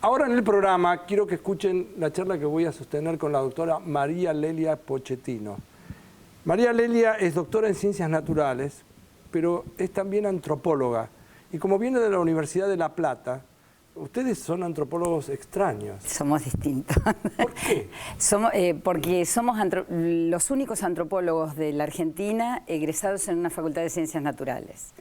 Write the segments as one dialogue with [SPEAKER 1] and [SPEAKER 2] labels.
[SPEAKER 1] Ahora en el programa quiero que escuchen la charla que voy a sostener con la doctora María Lelia Pochettino. María Lelia es doctora en Ciencias Naturales, pero es también antropóloga. Y como viene de la Universidad de La Plata, ustedes son antropólogos extraños.
[SPEAKER 2] Somos distintos.
[SPEAKER 1] ¿Por qué?
[SPEAKER 2] Porque somos los únicos antropólogos de la Argentina egresados en una facultad de Ciencias Naturales.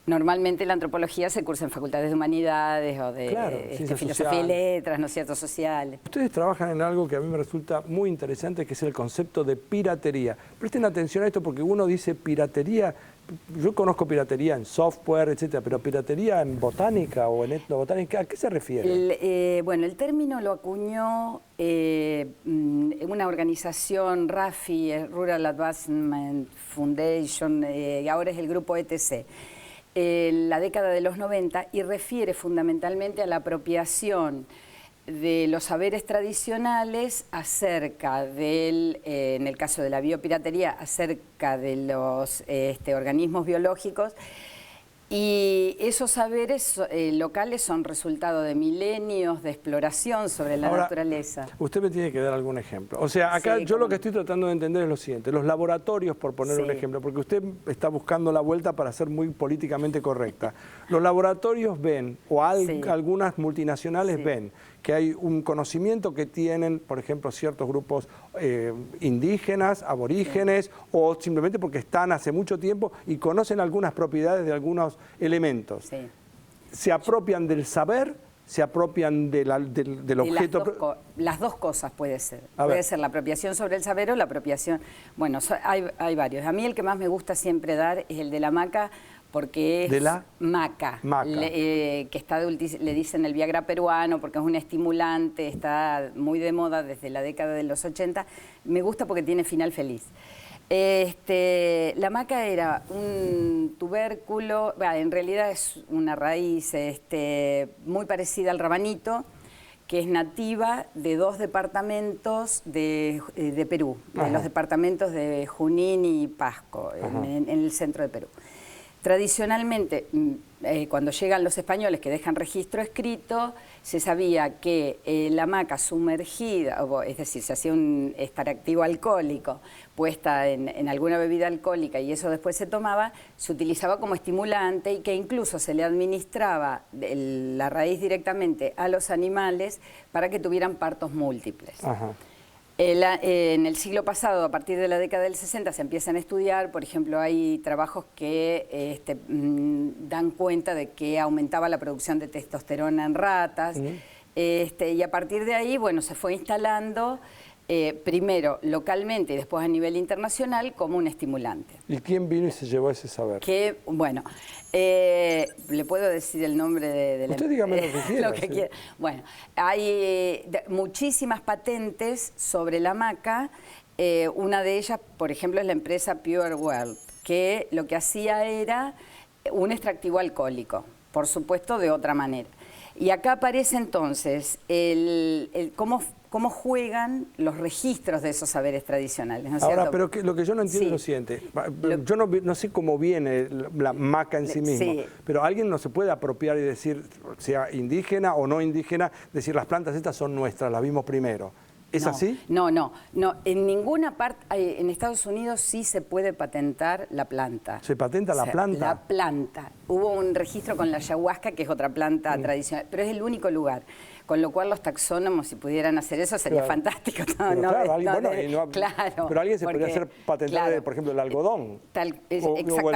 [SPEAKER 2] Normalmente la antropología se cursa en facultades de humanidades o de filosofía y letras, ¿no es cierto?, sociales.
[SPEAKER 1] Ustedes trabajan en algo que a mí me resulta muy interesante, que es el concepto de piratería. Presten atención a esto porque uno dice piratería, yo conozco piratería en software, etcétera, pero piratería en botánica o en etnobotánica, ¿a qué se refiere?
[SPEAKER 2] Bueno, el término lo acuñó una organización, RAFI, Rural Advancement Foundation, y ahora es el grupo ETC. La década de los 90 y refiere fundamentalmente a la apropiación de los saberes tradicionales acerca del, en el caso de la biopiratería, acerca de los organismos biológicos. Y esos saberes locales son resultado de milenios de exploración sobre la naturaleza.
[SPEAKER 1] Usted me tiene que dar algún ejemplo. O sea, acá yo lo que estoy tratando de entender es lo siguiente. Los laboratorios, por poner un ejemplo, porque usted está buscando la vuelta para ser muy políticamente correcta. Los laboratorios ven, o algunas multinacionales ven, que hay un conocimiento que tienen, por ejemplo, ciertos grupos indígenas, aborígenes, o simplemente porque están hace mucho tiempo y conocen algunas propiedades de algunos elementos. Se apropian del saber, se apropian del objeto.
[SPEAKER 2] Las dos cosas puede ser. Puede ser la apropiación sobre el saber o la apropiación. Bueno, hay varios. A mí el que más me gusta siempre dar es el de la maca, porque es
[SPEAKER 1] de la
[SPEAKER 2] maca. Que le dicen el Viagra peruano porque es un estimulante, está muy de moda desde la década de los 80. Me gusta porque tiene final feliz. La maca era un tubérculo, en realidad es una raíz muy parecida al rabanito, que es nativa de dos departamentos de Perú, de los departamentos de Junín y Pasco, en el centro de Perú. Tradicionalmente, cuando llegan los españoles que dejan registro escrito, se sabía que la maca sumergida, es decir, se hacía un extractivo alcohólico puesta en alguna bebida alcohólica y eso después se tomaba, se utilizaba como estimulante y que incluso se le administraba la raíz directamente a los animales para que tuvieran partos múltiples. En el siglo pasado, a partir de la década del 60, se empiezan a estudiar, por ejemplo, hay trabajos que dan cuenta de que aumentaba la producción de testosterona en ratas, y a partir de ahí, bueno, se fue instalando primero localmente y después a nivel internacional como un estimulante.
[SPEAKER 1] ¿Y quién vino y se llevó ese saber?
[SPEAKER 2] Que, bueno, le puedo decir el nombre de la...
[SPEAKER 1] Usted dígame lo que quiera.
[SPEAKER 2] Lo que quiera. Bueno, hay muchísimas patentes sobre la maca. Una de ellas, por ejemplo, es la empresa Pure World, que lo que hacía era un extractivo alcohólico, por supuesto de otra manera. Y acá aparece entonces cómo juegan los registros de esos saberes tradicionales, ¿no es cierto?
[SPEAKER 1] Ahora, pero lo que yo no entiendo es lo siguiente. Yo no sé cómo viene la maca en sí misma, pero alguien no se puede apropiar y decir, sea indígena o no indígena, decir las plantas estas son nuestras, las vimos primero. ¿Es así?
[SPEAKER 2] No. En ninguna parte, en Estados Unidos sí se puede patentar la planta.
[SPEAKER 1] ¿Se patenta la planta?
[SPEAKER 2] La planta. Hubo un registro con la ayahuasca, que es otra planta tradicional, pero es el único lugar. Con lo cual los taxónomos, si pudieran hacer eso, sería fantástico.
[SPEAKER 1] Pero alguien se podría hacer patentar, por ejemplo, el algodón o el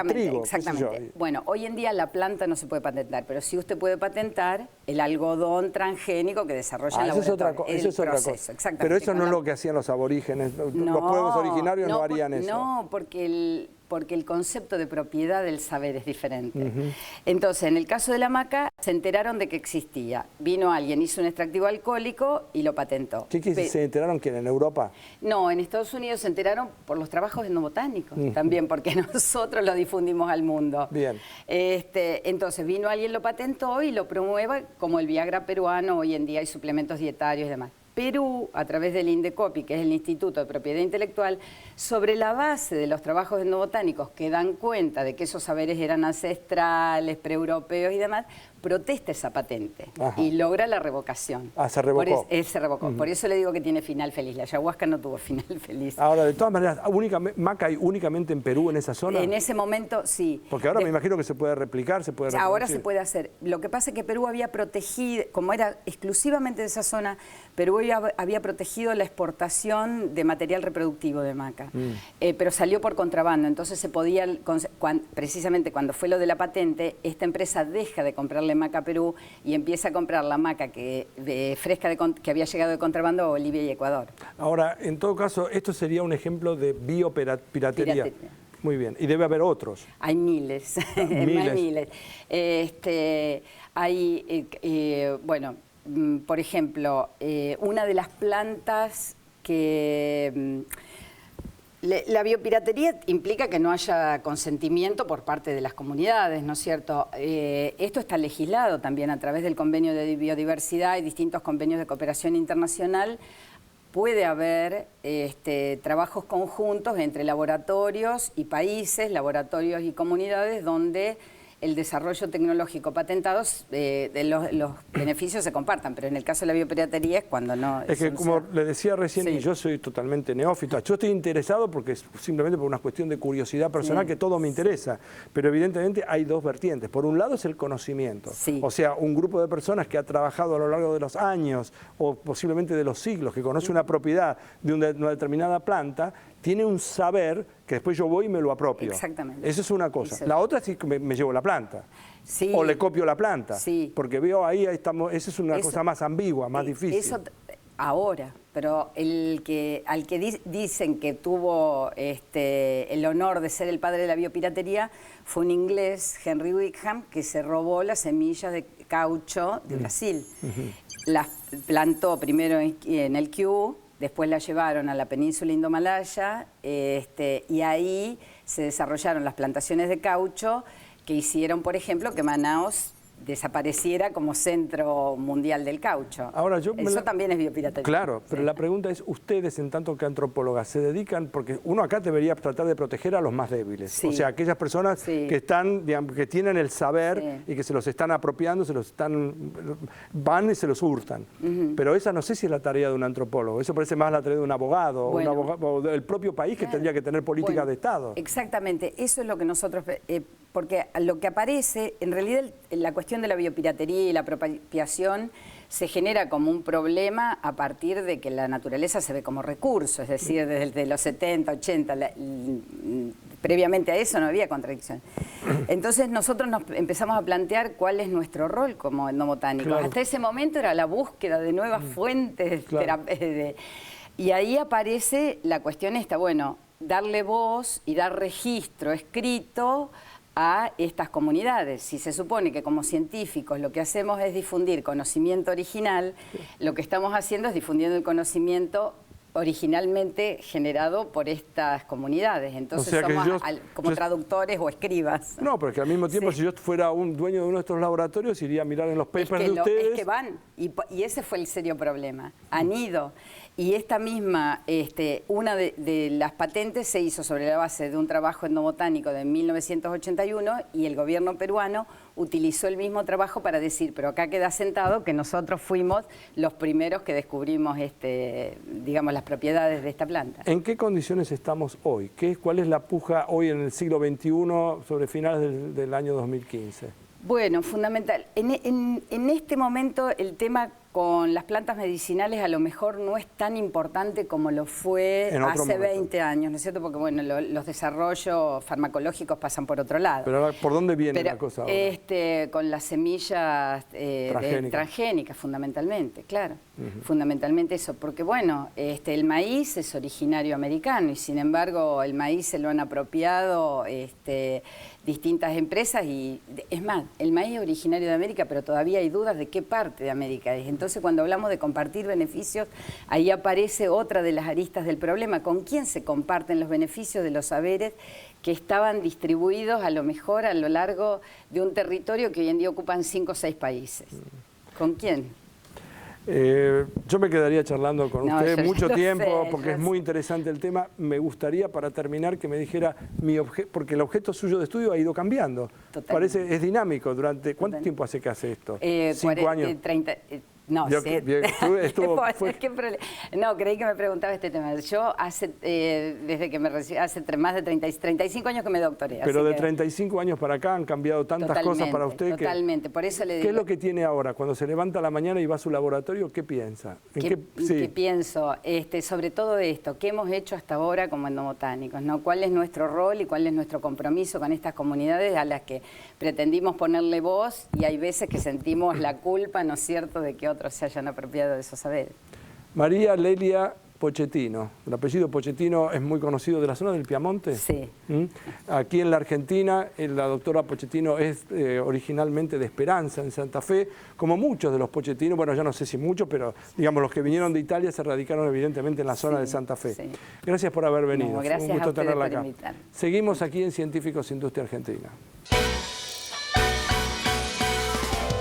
[SPEAKER 1] trigo.
[SPEAKER 2] Exactamente. Bueno, hoy en día la planta no se puede patentar, pero sí usted puede patentar el algodón transgénico que desarrolla el laboratorio.
[SPEAKER 1] Eso es otra cosa. Exactamente. Pero eso no es lo que hacían los aborígenes. Los pueblos originarios no harían eso.
[SPEAKER 2] No, porque el concepto de propiedad del saber es diferente. Entonces, en el caso de la maca, se enteraron de que existía. Vino alguien, hizo un extractivo alcohólico y lo patentó.
[SPEAKER 1] ¿Se enteraron quién? ¿En Europa?
[SPEAKER 2] No, en Estados Unidos se enteraron por los trabajos etnobotánicos también, porque nosotros lo difundimos al mundo.
[SPEAKER 1] Bien.
[SPEAKER 2] Entonces, vino alguien, lo patentó y lo promueve como el Viagra peruano. Hoy en día hay suplementos dietarios y demás. Perú, a través del INDECOPI, que es el Instituto de Propiedad Intelectual, sobre la base de los trabajos etnobotánicos que dan cuenta de que esos saberes eran ancestrales, preeuropeos y demás, protesta esa patente. Ajá. Y logra la revocación.
[SPEAKER 1] Ah, se revocó.
[SPEAKER 2] Se revocó. Por eso le digo que tiene final feliz. La ayahuasca no tuvo final feliz.
[SPEAKER 1] Ahora, de todas maneras, ¿maca hay únicamente en Perú, en esa zona?
[SPEAKER 2] En ese momento, sí.
[SPEAKER 1] Porque ahora me imagino que se puede replicar, se puede reproducir.
[SPEAKER 2] Ahora se puede hacer. Lo que pasa es que Perú había protegido, como era exclusivamente de esa zona, Perú había protegido la exportación de material reproductivo de maca. Pero salió por contrabando. Entonces se podía, precisamente cuando fue lo de la patente, esta empresa deja de comprarle maca a Perú y empieza a comprar la maca fresca que había llegado de contrabando a Bolivia y Ecuador.
[SPEAKER 1] Ahora, en todo caso, esto sería un ejemplo de biopiratería. Muy bien, y debe haber otros.
[SPEAKER 2] Hay miles,
[SPEAKER 1] miles.
[SPEAKER 2] Hay miles. Bueno, por ejemplo, una de las plantas que... La biopiratería implica que no haya consentimiento por parte de las comunidades, ¿no es cierto? Esto está legislado también a través del Convenio de Biodiversidad y distintos convenios de cooperación internacional. Puede haber trabajos conjuntos entre laboratorios y países, laboratorios y comunidades, donde el desarrollo tecnológico patentado, los beneficios se compartan, pero en el caso de la biopiratería es cuando no...
[SPEAKER 1] Es que como le decía recién, y yo soy totalmente neófito, yo estoy interesado porque es simplemente por una cuestión de curiosidad personal que todo me interesa, pero evidentemente hay dos vertientes. Por un lado es el conocimiento, o sea, un grupo de personas que ha trabajado a lo largo de los años o posiblemente de los siglos, que conoce una propiedad de una determinada planta, tiene un saber que después yo voy y me lo apropio.
[SPEAKER 2] Exactamente.
[SPEAKER 1] Eso es una cosa. La otra es que me llevo la planta.
[SPEAKER 2] Sí.
[SPEAKER 1] O le copio la planta.
[SPEAKER 2] Sí.
[SPEAKER 1] Porque veo ahí estamos, esa es una cosa más ambigua, más difícil.
[SPEAKER 2] Eso ahora, pero al que dicen que tuvo el honor de ser el padre de la biopiratería fue un inglés, Henry Wickham, que se robó las semillas de caucho de Brasil. Las plantó primero en el Kew, después la llevaron a la península indomalaya y ahí se desarrollaron las plantaciones de caucho que hicieron, por ejemplo, que Manaos desapareciera como centro mundial del caucho.
[SPEAKER 1] Ahora,
[SPEAKER 2] eso también es biopiratería.
[SPEAKER 1] Claro, pero la pregunta es, ustedes en tanto que antropólogas se dedican, porque uno acá debería tratar de proteger a los más débiles, o sea, aquellas personas que están, digamos, que tienen el saber y que se los están apropiando, van y se los hurtan. Pero esa no sé si es la tarea de un antropólogo, eso parece más la tarea de un abogado, o del propio país que tendría que tener políticas de Estado.
[SPEAKER 2] Exactamente, eso es lo que nosotros... porque lo que aparece, en realidad la cuestión de la biopiratería y la apropiación se genera como un problema a partir de que la naturaleza se ve como recurso, es decir, desde los 70, 80, previamente a eso no había contradicción. Entonces nosotros nos empezamos a plantear cuál es nuestro rol como etnobotánicos. Hasta ese momento era la búsqueda de nuevas fuentes, y ahí aparece la cuestión esta, bueno, darle voz y dar registro escrito a estas comunidades. Si se supone que como científicos lo que hacemos es difundir conocimiento original, lo que estamos haciendo es difundiendo el conocimiento originalmente generado por estas comunidades. Entonces somos como traductores o escribas.
[SPEAKER 1] No, pero es que al mismo tiempo si yo fuera un dueño de uno de estos laboratorios iría a mirar en los papers de ustedes.
[SPEAKER 2] Es que van, y ese fue el serio problema. Han ido. Y esta misma, una de las patentes se hizo sobre la base de un trabajo etnobotánico de 1981 y el gobierno peruano utilizó el mismo trabajo para decir, pero acá queda sentado que nosotros fuimos los primeros que descubrimos, digamos, las propiedades de esta planta.
[SPEAKER 1] ¿En qué condiciones estamos hoy? ¿Cuál es la puja hoy en el siglo XXI sobre finales del año 2015?
[SPEAKER 2] Bueno, fundamental. En este momento el tema con las plantas medicinales a lo mejor no es tan importante como lo fue hace 20 años, ¿no es cierto? Porque bueno, los desarrollos farmacológicos pasan por otro lado.
[SPEAKER 1] Pero ¿por dónde viene la cosa ahora?
[SPEAKER 2] Con las semillas transgénicas, fundamentalmente, claro. Fundamentalmente eso, porque bueno, el maíz es originario americano y sin embargo el maíz se lo han apropiado distintas empresas y es más, el maíz es originario de América, pero todavía hay dudas de qué parte de América es. Entonces cuando hablamos de compartir beneficios, ahí aparece otra de las aristas del problema. ¿Con quién se comparten los beneficios de los saberes que estaban distribuidos a lo mejor a lo largo de un territorio que hoy en día ocupan 5 o 6 países? ¿Con quién?
[SPEAKER 1] Yo me quedaría charlando con usted mucho tiempo porque es muy
[SPEAKER 2] sé.
[SPEAKER 1] interesante el tema. Me gustaría, para terminar, que me dijera porque el objeto suyo de estudio ha ido cambiando.
[SPEAKER 2] Totalmente.
[SPEAKER 1] Es dinámico. ¿Cuánto tiempo hace que hace esto?
[SPEAKER 2] 5
[SPEAKER 1] años.
[SPEAKER 2] 30. No,
[SPEAKER 1] Yo,
[SPEAKER 2] sí. No, creí que me preguntaba este tema. Yo desde que me recibí, hace más de 35 años que me doctoré.
[SPEAKER 1] Pero de 35 años para acá han cambiado tantas cosas para usted.
[SPEAKER 2] Totalmente, por eso le digo.
[SPEAKER 1] ¿Qué es lo que tiene ahora? Cuando se levanta a la mañana y va a su laboratorio, ¿qué piensa?
[SPEAKER 2] ¿Qué pienso? Sobre todo esto, ¿qué hemos hecho hasta ahora como endobotánicos, ¿no? ¿Cuál es nuestro rol y cuál es nuestro compromiso con estas comunidades a las que pretendimos ponerle voz y hay veces que sentimos la culpa, ¿no es cierto?, de que otros se hayan apropiado de esos saberes.
[SPEAKER 1] María Lelia Pochettino. El apellido Pochettino es muy conocido de la zona del Piamonte.
[SPEAKER 2] Sí.
[SPEAKER 1] Aquí en la Argentina, la doctora Pochettino es originalmente de Esperanza, en Santa Fe, como muchos de los Pochettinos, bueno, ya no sé si muchos, pero digamos los que vinieron de Italia se radicaron evidentemente en la zona de Santa Fe.
[SPEAKER 2] Sí.
[SPEAKER 1] Gracias por haber venido.
[SPEAKER 2] No, gracias
[SPEAKER 1] Fue un gusto
[SPEAKER 2] a ustedes
[SPEAKER 1] tenerla
[SPEAKER 2] por
[SPEAKER 1] acá.
[SPEAKER 2] invitarme.
[SPEAKER 1] Seguimos aquí en Científicos Industria Argentina.